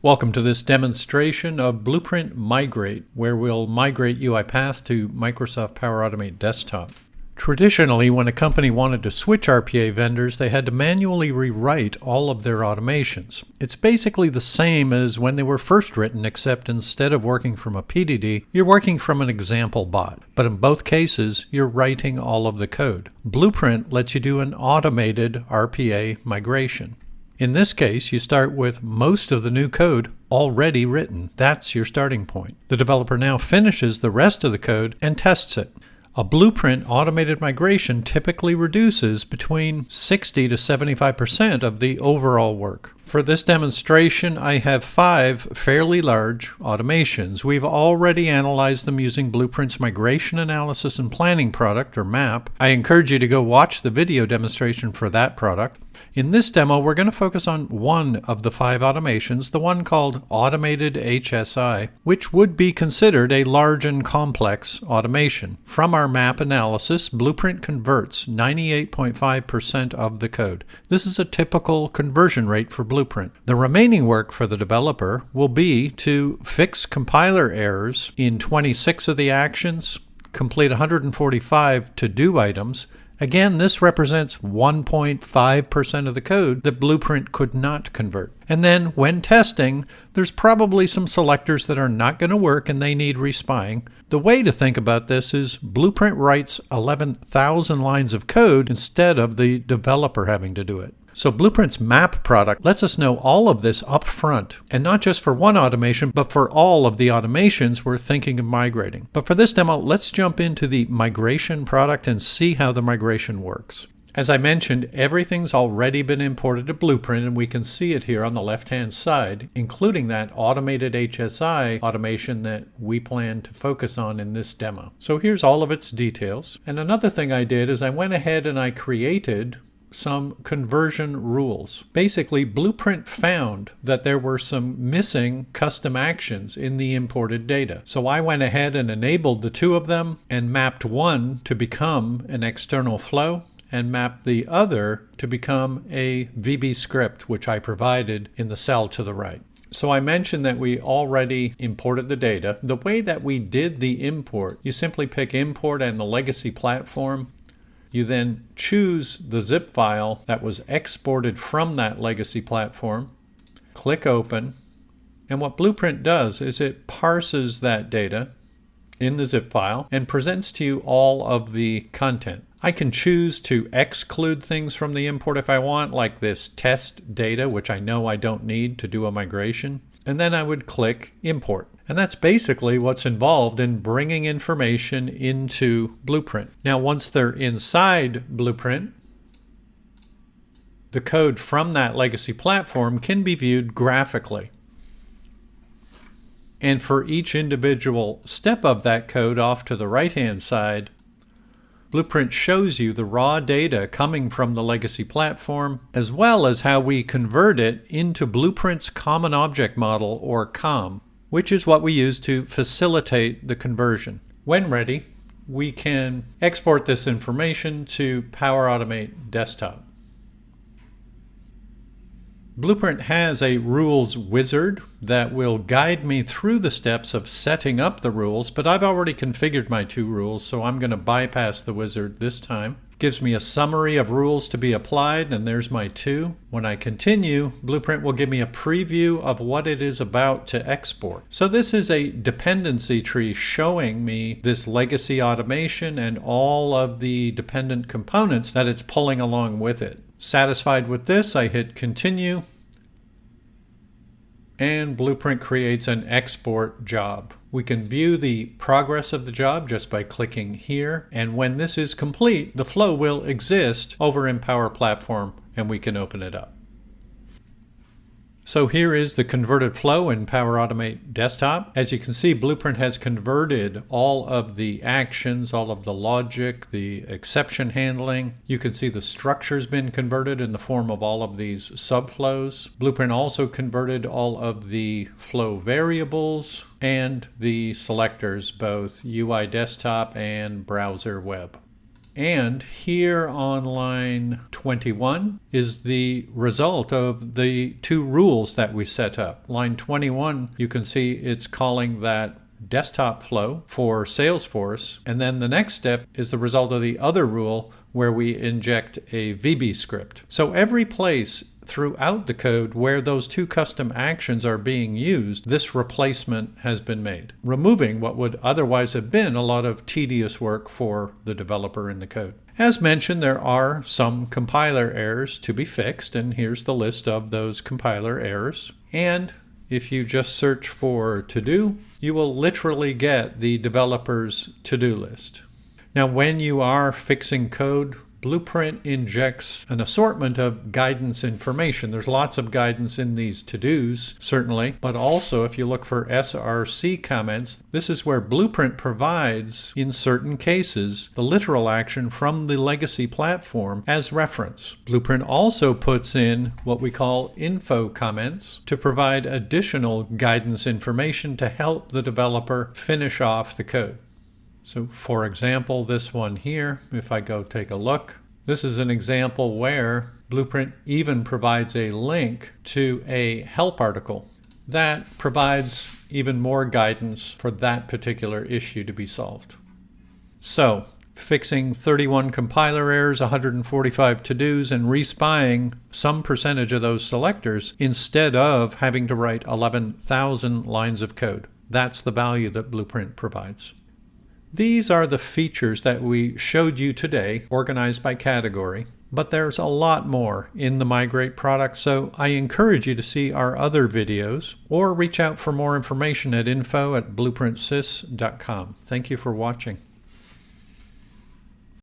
Welcome to this demonstration of Blueprint Migrate, where we'll migrate UiPath to Microsoft Power Automate Desktop. Traditionally, when a company wanted to switch RPA vendors, they had to manually rewrite all of their automations. It's basically the same as when they were first written, except instead of working from a PDD, you're working from an example bot. But in both cases, you're writing all of the code. Blueprint lets you do an automated RPA migration. In this case, you start with most of the new code already written. That's your starting point. The developer now finishes the rest of the code and tests it. A Blueprint automated migration typically reduces between 60 to 75% of the overall work. For this demonstration, I have 5 fairly large automations. We've already analyzed them using Blueprint's Migration Analysis and Planning product, or MAP. I encourage you to go watch the video demonstration for that product. In this demo, we're going to focus on one of the 5 automations, the one called Automated HSI, which would be considered a large and complex automation. From our MAP analysis, Blueprint converts 98.5% of the code. This is a typical conversion rate for Blueprint. The remaining work for the developer will be to fix compiler errors in 26 of the actions, complete 145 to-do items. Again, this represents 1.5% of the code that Blueprint could not convert. And then when testing, there's probably some selectors that are not going to work and they need respying. The way to think about this is Blueprint writes 11,000 lines of code instead of the developer having to do it. So Blueprint's MAP product lets us know all of this up front, and not just for one automation, but for all of the automations we're thinking of migrating. But for this demo, let's jump into the migration product and see how the migration works. As I mentioned, everything's already been imported to Blueprint, and we can see it here on the left-hand side, including that automated HSI automation that we plan to focus on in this demo. So here's all of its details. And another thing I did is I went ahead and I created some conversion rules. Basically, Blueprint found that there were some missing custom actions in the imported data. So I went ahead and enabled the 2 of them and mapped one to become an external flow and mapped the other to become a VB script, which I provided in the cell to the right. So I mentioned that we already imported the data. The way that we did the import, you simply pick Import and the legacy platform. You then choose the zip file that was exported from that legacy platform, click Open, and what Blueprint does is it parses that data in the zip file and presents to you all of the content. I can choose to exclude things from the import if I want, like this test data, which I know I don't need to do a migration, and then I would click Import. And that's basically what's involved in bringing information into Blueprint. Now, once they're inside Blueprint, the code from that legacy platform can be viewed graphically. And for each individual step of that code off to the right-hand side, Blueprint shows you the raw data coming from the legacy platform, as well as how we convert it into Blueprint's Common Object Model, or COM, which is what we use to facilitate the conversion. When ready, we can export this information to Power Automate Desktop. Blueprint has a rules wizard that will guide me through the steps of setting up the rules, but I've already configured my 2 rules, so I'm going to bypass the wizard this time. It gives me a summary of rules to be applied, and there's my 2. When I continue, Blueprint will give me a preview of what it is about to export. So this is a dependency tree showing me this legacy automation and all of the dependent components that it's pulling along with it. Satisfied with this, I hit Continue, and Blueprint creates an export job. We can view the progress of the job just by clicking here, and when this is complete, the flow will exist over in Power Platform, and we can open it up. So here is the converted flow in Power Automate Desktop. As you can see, Blueprint has converted all of the actions, all of the logic, the exception handling. You can see the structure's been converted in the form of all of these subflows. Blueprint also converted all of the flow variables and the selectors, both UI Desktop and Browser Web. And here on line 21 is the result of the two rules that we set up. Line 21, you can see it's calling that desktop flow for Salesforce. And then the next step is the result of the other rule where we inject a VB script. So every place throughout the code where those two custom actions are being used, this replacement has been made, removing what would otherwise have been a lot of tedious work for the developer in the code. As mentioned, there are some compiler errors to be fixed, and here's the list of those compiler errors. And if you just search for to-do, you will literally get the developer's to-do list. Now, when you are fixing code, Blueprint injects an assortment of guidance information. There's lots of guidance in these to-dos, certainly, but also if you look for SRC comments, this is where Blueprint provides, in certain cases, the literal action from the legacy platform as reference. Blueprint also puts in what we call info comments to provide additional guidance information to help the developer finish off the code. So for example, this one here, if I go take a look, this is an example where Blueprint even provides a link to a help article that provides even more guidance for that particular issue to be solved. So fixing 31 compiler errors, 145 to-dos, and respying some percentage of those selectors instead of having to write 11,000 lines of code. That's the value that Blueprint provides. These are the features that we showed you today, organized by category, but there's a lot more in the Migrate product, so I encourage you to see our other videos or reach out for more information at info@blueprintsys.com. Thank you for watching.